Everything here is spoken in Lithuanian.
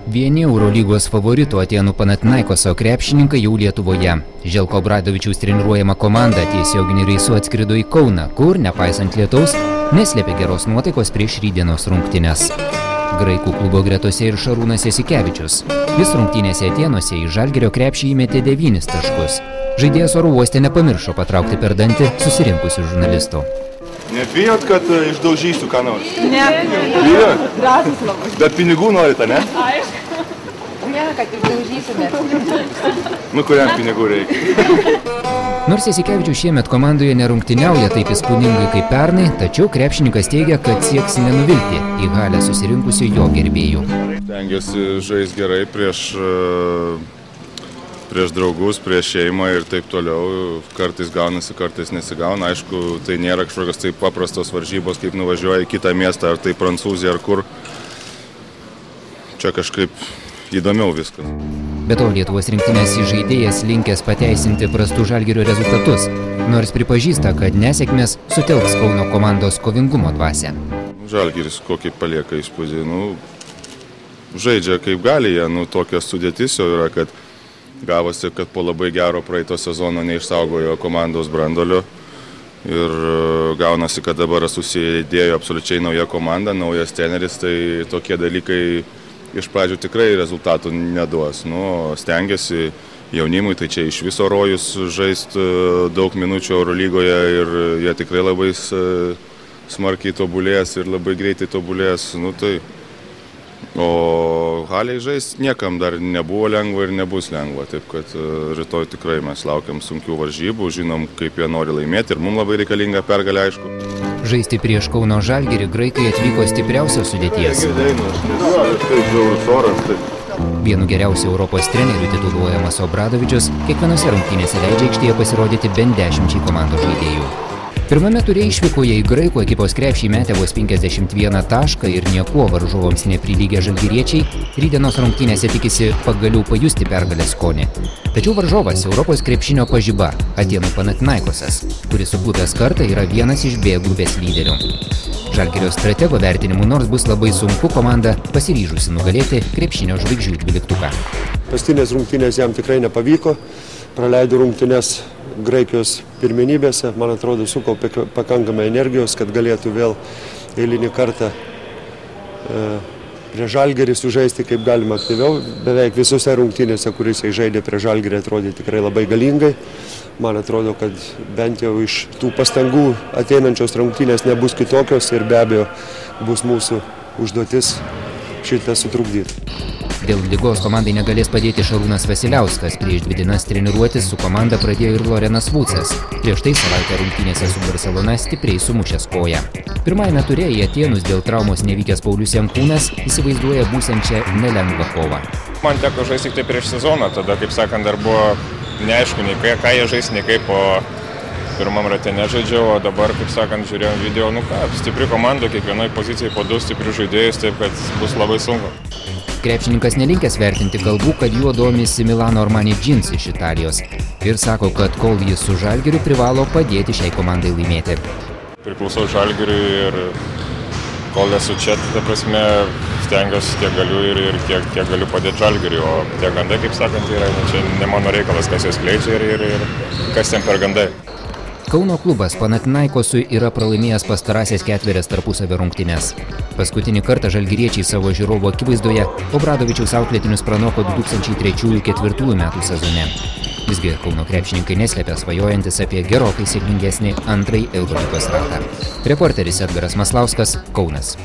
Vieni Eurolygos favoritų Atėnų Panathinaikoso krepšininkai jau Lietuvoje. Želko Obradovičiaus treniruojama komanda tiesioginiu reisu atskrido į Kauną, kur, nepaisant lietaus, neslėpė geros nuotaikos prieš rytdienos rungtynes. Graikų klubo gretose ir Šarūnas Jasikevičius. Jis rungtynėse Atėnuose į Žalgirio krepšį įmetė 9 taškus. Žaidėjas oro uoste nepamiršo patraukti per dantį susirinkusių žurnalistų. Nebijot, kad išdaužysiu ką nors? Ne. Bijot? Drąsus labai. Bet pinigų norite, ne? Aišku. Ne, kad išdaužysiu, bet. Kuriam pinigų reikia? Nors Jasikevičius šiemet komandoje nerungtyniauja taip įspūdingai kaip pernai, tačiau krepšininkas teigia, kad sieks nenuvilti į halę susirinkusių jo gerbėjų. Stengiuosi žaisti gerai prieš draugus, prieš šeimą ir taip toliau. Kartais gaunasi, kartais nesigauna. Aišku, tai nėra kažkokios taip paprastos varžybos, kaip nuvažiuoja į kitą miestą, ar tai Prancūzija, ar kur. Čia kažkaip įdomiau viskas. Be to, Lietuvos rinktinės žaidėjas linkęs pateisinti prastų Žalgirio rezultatus, nors pripažįsta, kad nesėkmės sutelks Kauno komandos kovingumo dvasią. Žalgiris kokį palieka įspūdį. Žaidžia kaip gali jie, tokios sudėtis jau yra, kad gavosi, kad po labai gero praeito sezono neišsaugojo komandos brandolio ir gaunasi, kad dabar susidėjo absoliučiai nauja komanda, naujas treneris, tai tokie dalykai iš pradžių tikrai rezultatų neduos. Stengiasi jaunimui, tai čia iš viso rojus žaisti daug minučių Eurolygoje ir jie tikrai labai smarkiai tobulės ir labai greitai tobulės. O haliai žaisti niekam dar nebuvo lengva ir nebus lengva, taip kad rytoj tikrai mes laukiam sunkių varžybų, žinom, kaip jie nori laimėti ir mums labai reikalinga pergalė, aišku. Žaisti prieš Kauno Žalgirį graikai atvyko stipriausios sudėties. Vienu geriausiu Europos treneriu tituluojamas Obradovičius kiekvienose rungtynėse leidžia aikštėje pasirodyti bent 10 komandos žaidėjų. Pirmame ture išvykoje į graikų ekipos krepšį metė vos 51 tašką ir niekuo varžovams neprilygę žalgiriečiai rytdienos rungtynėse tikisi pagaliau pajusti pergalės skonį. Tačiau varžovas Europos krepšinio pažiba Atėnų Panathinaikosas, kuris suklupęs kartą yra vienas iš B grupės lyderių. Žalgirio stratego vertinimu, nors bus labai sunku, komanda pasiryžusi nugalėti krepšinio žvaigždžių dvyliktuką. Paskutinės rungtynės jam tikrai nepavyko, praleido rungtynes Graikijos pirmenybėse, man atrodo, sukaupė pakankamai energijos, kad galėtų vėl eilinį kartą prie Žalgirį sužaisti kaip galima aktyviau. Beveik visose rungtynėse, kuriuose žaidė prie Žalgirį, atrodė tikrai labai galingai. Man atrodo, kad bent jau iš tų pastangų ateinančios rungtynės nebus kitokios ir be abejo bus mūsų užduotis šitą sutrukdyti. Dėl ligos komandai negalės padėti Šarūnas Vasiliauskas. Prieš 2 dienas treniruotis su komanda pradėjo ir Lorenas Vucas. Prieš tai savaitę rungtynėse su Barcelona stipriai sumušęs koją. Pirmajame ture į Atėnus dėl traumos nevykęs Paulius Jankūnas įsivaizduoja būsiančią nelengvą kovą. Man teko žaisti tik tai prieš sezoną, tada, kaip sakant, dar buvo neaišku, nei ką jie žais, nei kaip po pirmam rate nežaidžiau, o dabar, kaip sakant, žiūrėjom video, stipri komanda, kiekvienoj pozicijai po 2 stiprius žaidėjus, taip kad bus labai sunku. Krepšininkas nelinkęs vertinti kalbų, kad juo domisi Milano Armani Jeans iš Italijos ir sako, kad kol jis su Žalgiriu privalo padėti šiai komandai laimėti. Priklausau Žalgiriui ir kol esu čia, ta prasme, stengiuosi kiek galiu ir kiek galiu padėti Žalgiriui, o tie gandai, kaip sakant, yra čia ne mano reikalas, kas juos skleidžia ir kas ten per gandai. Kauno klubas Panathinaikosui yra pralaimėjęs pastarąsias 4 tarpusavio rungtynes. Paskutinį kartą žalgiriečiai savo žiūrovų akivaizdoje Obradovičiaus auklėtinius pranoko 2003-2004 metų sezone. Visgi Kauno krepšininkai neslėpė svajojantis apie gerokai sėkmingesnį antrąjį Eurolygos ratą. Reporteris Edgaras Maslauskas, Kaunas.